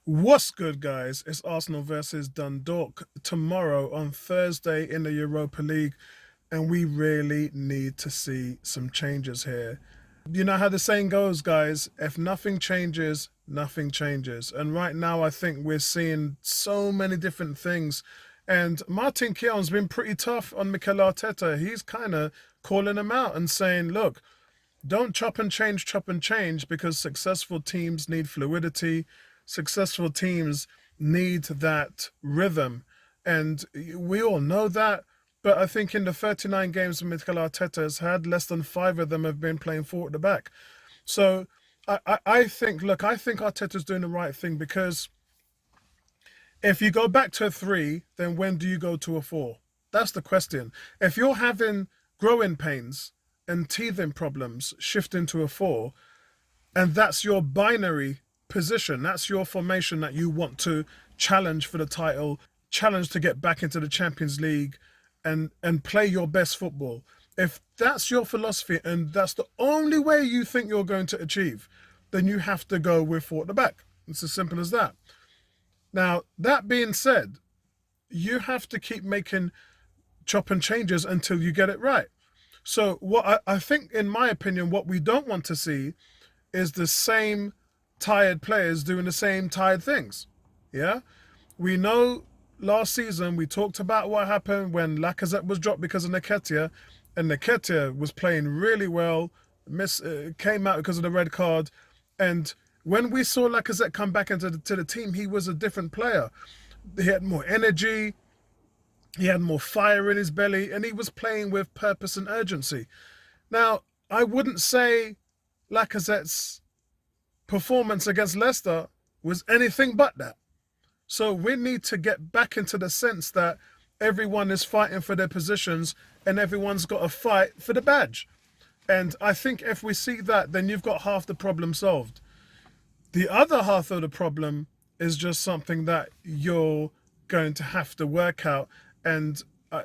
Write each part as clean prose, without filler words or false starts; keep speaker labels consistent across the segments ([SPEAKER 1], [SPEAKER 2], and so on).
[SPEAKER 1] What's good, guys? It's Arsenal versus Dundalk tomorrow on Thursday in the Europa League, and we really need to see some changes here. You know how the saying goes, guys, if nothing changes, nothing changes. And right now, I think we're seeing so many different things. And Martin Keown's been pretty tough on Mikel Arteta. He's kind of calling him out and saying, look, don't chop and change because successful teams need fluidity. Successful teams need that rhythm. And we all know that. But I think in the 39 games Mikel Arteta has had, less than five of them have been playing four at the back. So I think, look, I think Arteta's doing the right thing because if you go back to a three, then when do you go to a four? That's the question. If you're having growing pains and teething problems, shift into a four, and that's your binary position. That's your formation that you want to challenge for the title, challenge to get back into the Champions League and play your best football. If that's your philosophy and that's the only way you think you're going to achieve, then you have to go with four at the back. It's as simple as that. Now, that being said, you have to keep making chop and changes until you get it right. So what I think, in my opinion, what we don't want to see is the same tired players doing the same tired things. Yeah? We know last season we talked about what happened when Lacazette was dropped because of Nketiah, and Nketiah was playing really well, came out because of the red card, and when we saw Lacazette come back into the team, he was a different player. He had more energy, he had more fire in his belly, and he was playing with purpose and urgency. Now, I wouldn't say Lacazette's performance against Leicester was anything but that. So we need to get back into the sense that everyone is fighting for their positions and everyone's got to fight for the badge. And I think if we see that, then you've got half the problem solved. The other half of the problem is just something that you're going to have to work out. And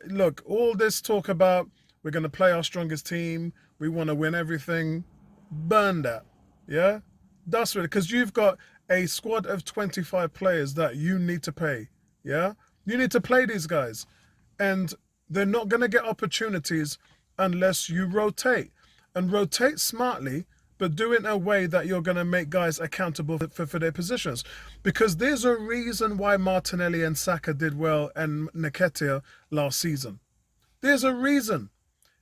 [SPEAKER 1] look, all this talk about we're going to play our strongest team, we want to win everything, burn that. Yeah? That's really, because you've got a squad of 25 players that you need to pay. Yeah? You need to play these guys. And they're not going to get opportunities unless you rotate. And rotate smartly, but do it in a way that you're going to make guys accountable for their positions. Because there's a reason why Martinelli and Saka did well and Nketiah last season. There's a reason.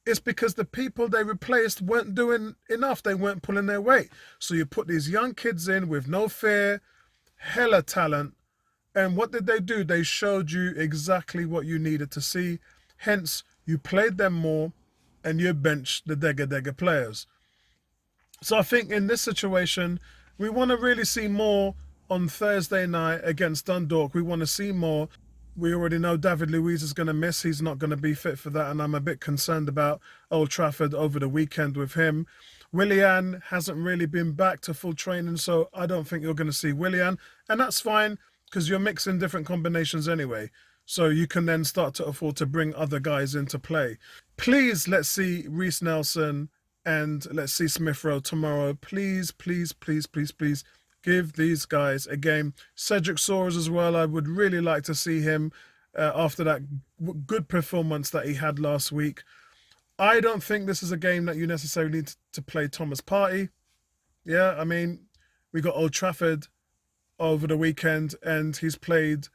[SPEAKER 1] It's because the people they replaced weren't doing enough. They weren't pulling their weight. So you put these young kids in with no fear, hella talent. And what did they do? They showed you exactly what you needed to see. Hence, you played them more and you benched the Dega players. So I think in this situation, we want to really see more on Thursday night against Dundalk. We want to see more. We already know David Luiz is going to miss. He's not going to be fit for that. And I'm a bit concerned about Old Trafford over the weekend with him. Willian hasn't really been back to full training, so I don't think you're going to see Willian. And that's fine because you're mixing different combinations anyway. So you can then start to afford to bring other guys into play. Please, let's see Reece Nelson and let's see Smith Rowe tomorrow. Please, please, please, please, please give these guys a game. Cedric Soares as well. I would really like to see him after that good performance that he had last week. I don't think this is a game that you necessarily need to play Thomas Partey. Yeah, I mean, we got Old Trafford over the weekend and he's played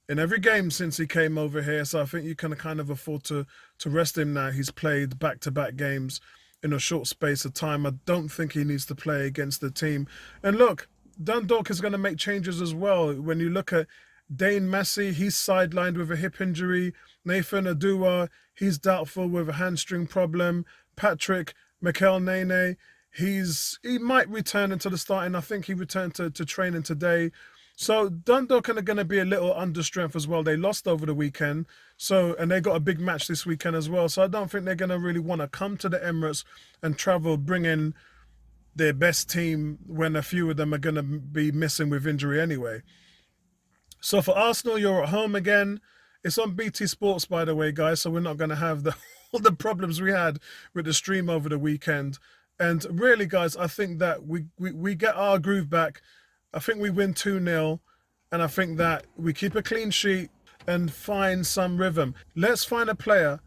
[SPEAKER 1] in every game since he came over here. So I think you can kind of afford to rest him now. He's played back-to-back games in a short space of time. I don't think he needs to play against the team. And look, Dundalk is going to make changes as well. When you look at Dane Massey, he's sidelined with a hip injury. Nathan Adua, he's doubtful with a hamstring problem. Patrick McElnane, he might return into the starting. I think he returned to training today. So Dundalk are going to be a little under strength as well. They lost over the weekend, and they got a big match this weekend as well. So I don't think they're going to really want to come to the Emirates and travel, bring in their best team when a few of them are going to be missing with injury anyway. So for Arsenal, you're at home again. It's on BT Sports, by the way, guys. So we're not going to have all the problems we had with the stream over the weekend. And really, guys, I think that we get our groove back. I think we win 2-0. And I think that we keep a clean sheet and find some rhythm. Let's find a player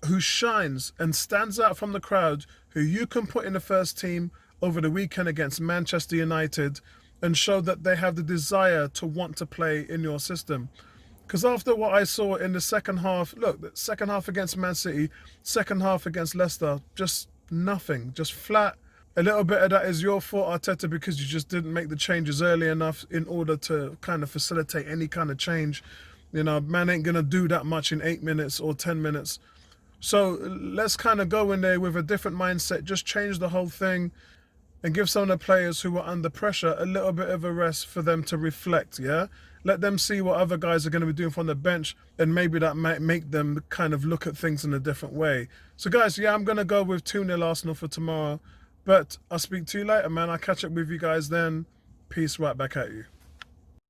[SPEAKER 1] who shines and stands out from the crowd, who you can put in the first team over the weekend against Manchester United and show that they have the desire to want to play in your system. Because after what I saw in the second half, look, the second half against Man City, second half against Leicester, just nothing, just flat. A little bit of that is your fault, Arteta, because you just didn't make the changes early enough in order to kind of facilitate any kind of change. You know, man ain't going to do that much in 8 minutes or 10 minutes. So let's kind of go in there with a different mindset, just change the whole thing and give some of the players who are under pressure a little bit of a rest for them to reflect, yeah? Let them see what other guys are going to be doing from the bench, and maybe that might make them kind of look at things in a different way. So guys, yeah, I'm going to go with 2-0 Arsenal for tomorrow. But I'll speak to you later, man. I'll catch up with you guys then. Peace right back at you.